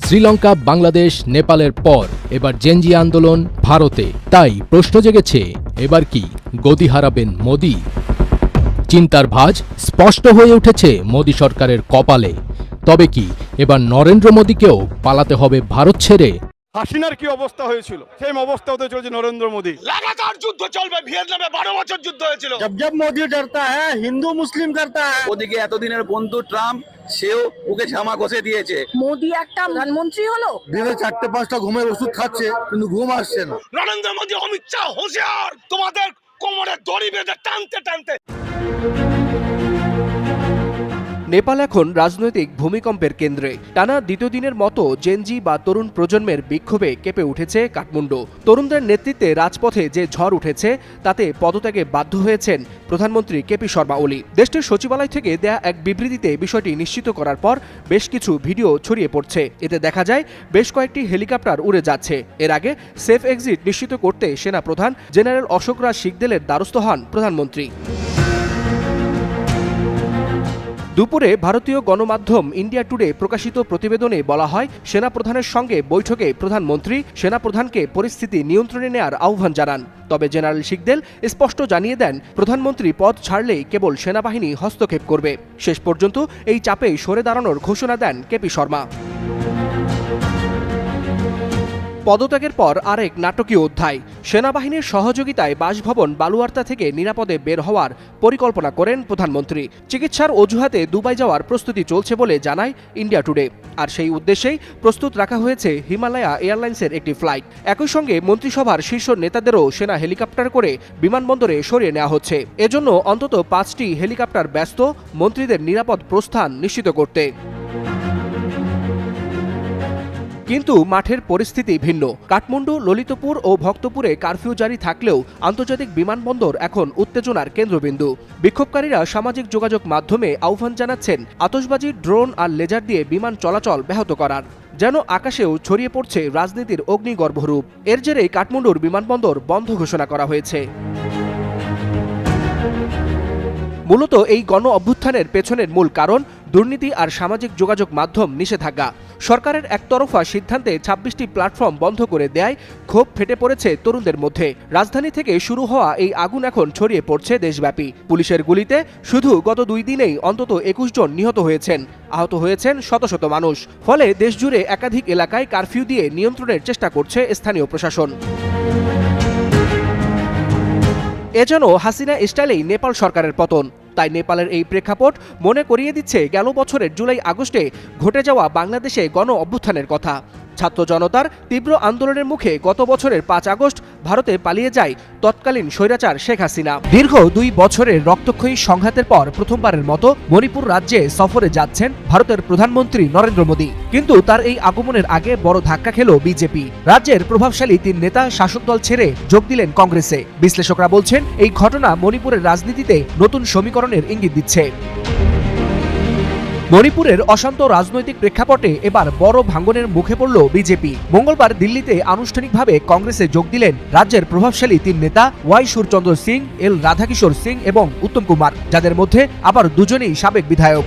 শ্রীলঙ্কা, বাংলাদেশ, নেপালের পর এবার জেনজি আন্দোলন ভারতে। তাই প্রশ্ন জেগেছে, এবার কি গদি হারাবেন মোদি? চিন্তার ভাঁজ স্পষ্ট হয়ে উঠেছে মোদি সরকারের কপালে। তবে কি এবার নরেন্দ্র মোদিকেও পালাতে হবে ভারত ছেড়ে? হাসিনার কি অবস্থা হয়েছিল, সেম অবস্থা হতে চলেছে নরেন্দ্র মোদি। লাগাতার যুদ্ধ চলবে। ভিয়েতনামে 12 বছর যুদ্ধ হয়েছিল। जब मोदी डरता है हिंदू मुस्लिम करता है। ওদিকে এতদিনের বন্ধু ট্রাম্প, সেও বুকে ঝামা ঘষে দিয়েছে। মোদি একটা প্রধানমন্ত্রী হলো, দিনে 4-5টা ঘুমের ওষুধ খাচ্ছে কিন্তু ঘুম আসছে না। নরেন্দ্র মোদি, অমিত শাহ হোশিয়ার, তোমাদের কোমরে দড়ি বেঁধে টানতে টানতে। নেপাল এখন রাজনৈতিক ভূমিকম্পের কেন্দ্রে। টানা দ্বিতীয় দিনের মতো জেনজি বা তরুণ প্রজন্মের বিক্ষোভে কেঁপে উঠেছে কাঠমান্ডু। তরুণদের নেতৃত্বে রাজপথে যে ঝড় উঠেছে তাতে পদত্যাগে বাধ্য হয়েছেন প্রধানমন্ত্রী কেপি শর্মা ওলি। দেশটির সচিবালয় থেকে দেয়া এক বিবৃতিতে বিষয়টি নিশ্চিত করার পর বেশ কিছু ভিডিও ছড়িয়ে পড়ছে। এতে দেখা যায় বেশ কয়েকটি হেলিকপ্টার উড়ে যাচ্ছে। এর আগে সেফ এক্সিট নিশ্চিত করতে সেনাপ্রধান জেনারেল অশোক রাজ সিকদেলের দ্বারস্থ হন প্রধানমন্ত্রী। দুপুরে ভারতীয় গণমাধ্যম ইন্ডিয়া টুডে প্রকাশিত প্রতিবেদনে বলা হয়, সেনাপ্রধানের সঙ্গে বৈঠকে প্রধানমন্ত্রী সেনাপ্রধানকে পরিস্থিতি নিয়ন্ত্রণে নেয়ার আহ্বান জানান। তবে জেনারেল সিকদেল স্পষ্ট জানিয়ে দেন, প্রধানমন্ত্রী পদ ছাড়লেই কেবল সেনাবাহিনী হস্তক্ষেপ করবে। শেষ পর্যন্ত এই চাপেই সরে দাঁড়ানোর ঘোষণা দেন কেপি শর্মা। পদত্যাগের পর আরেক নাটকীয় অধ্যায়। সেনাবাহিনীর সহযোগিতায় বাসভবন বালুয়ার্তা থেকে নিরাপদে বের হওয়ার পরিকল্পনা করেন প্রধানমন্ত্রী। চিকিৎসার অজুহাতে দুবাই যাওয়ার প্রস্তুতি চলছে বলে জানায় ইন্ডিয়া টুডে। আর সেই উদ্দেশ্যেই প্রস্তুত রাখা হয়েছে হিমালয়া এয়ারলাইন্সের একটি ফ্লাইট। একই সঙ্গে মন্ত্রিসভার শীর্ষ নেতাদেরও সেনা হেলিকপ্টার করে বিমানবন্দরে সরিয়ে নেওয়া হচ্ছে। এজন্য অন্তত 5টি হেলিকপ্টার ব্যস্ত মন্ত্রীদের নিরাপদ প্রস্থান নিশ্চিত করতে। কিন্তু মাঠের পরিস্থিতি ভিন্ন। কাঠমান্ডু, ললিতপুর ও ভক্তপুরে কারফিউ জারি থাকলেও আন্তর্জাতিক বিমানবন্দর এখন উত্তেজনার কেন্দ্রবিন্দু। বিক্ষোভকারীরা সামাজিক যোগাযোগ মাধ্যমে আহ্বান জানাচ্ছেন আতশবাজি, ড্রোন আর লেজার দিয়ে বিমান চলাচল ব্যাহত করার। যেন আকাশেও ছড়িয়ে পড়ছে রাজনীতির অগ্নিগর্ভরূপ। এর জেরেই কাঠমান্ডুর বিমানবন্দর বন্ধ ঘোষণা করা হয়েছে। মূলত এই গণ অভ্যুত্থানের পেছনের মূল কারণ দুর্নীতি আর সামাজিক যোগাযোগ মাধ্যম নিষেধাজ্ঞা। সরকারের একতরফা সিদ্ধান্তে 26টি প্ল্যাটফর্ম বন্ধ করে দেয় ক্ষোভ ফেটে পড়েছে তরুণদের মধ্যে। রাজধানী থেকে শুরু হওয়া এই আগুন এখন ছড়িয়ে পড়ছে দেশব্যাপী। পুলিশের গুলিতে শুধু গত 2 দিনেই অন্তত 21 জন নিহত হয়েছেন, আহত হয়েছেন শত শত মানুষ। ফলে দেশজুড়ে একাধিক এলাকায় কারফিউ দিয়ে নিয়ন্ত্রণের চেষ্টা করছে স্থানীয় প্রশাসন। এ যেন হাসিনা স্টাইলেই নেপাল সরকারের পতন। তাই নেপালের এই প্রেক্ষাপট মনে করিয়ে দিচ্ছে গেল বছরের জুলাই-আগস্টে ঘটে যাওয়া বাংলাদেশে গণ অভ্যুত্থানের কথা। ছাত্র জনতার তীব্র আন্দোলনের মুখে গত বছরের 5 আগস্ট ভারতে পালিয়ে যায় তৎকালীন স্বৈরাচার শেখ হাসিনা। দীর্ঘ 2 বছরের রক্তক্ষয়ী সংঘাতের পর প্রথমবারের মতো মণিপুর রাজ্যে সফরে যাচ্ছেন ভারতের প্রধানমন্ত্রী নরেন্দ্র মোদি। কিন্তু তার এই আগমনের আগে বড় ধাক্কা খেল বিজেপি। রাজ্যের প্রভাবশালী 3 নেতা শাসক দল ছেড়ে যোগ দিলেন কংগ্রেসে। বিশ্লেষকরা বলছেন, এই ঘটনা মণিপুরের রাজনীতিতে নতুন সমীকরণের ইঙ্গিত দিচ্ছে। মণিপুরের অশান্ত রাজনৈতিক প্রেক্ষাপটে এবার বড় ভাঙ্গনের মুখে পড়ল বিজেপি। মঙ্গলবার দিল্লিতে আনুষ্ঠানিকভাবে কংগ্রেসে যোগ দিলেন রাজ্যের প্রভাবশালী 3 নেতা ওয়াই সুরচন্দ্র সিং, এল রাধাকিশোর সিং এবং উত্তম কুমার, যাদের মধ্যে আবার দুজনেই সাবেক বিধায়ক।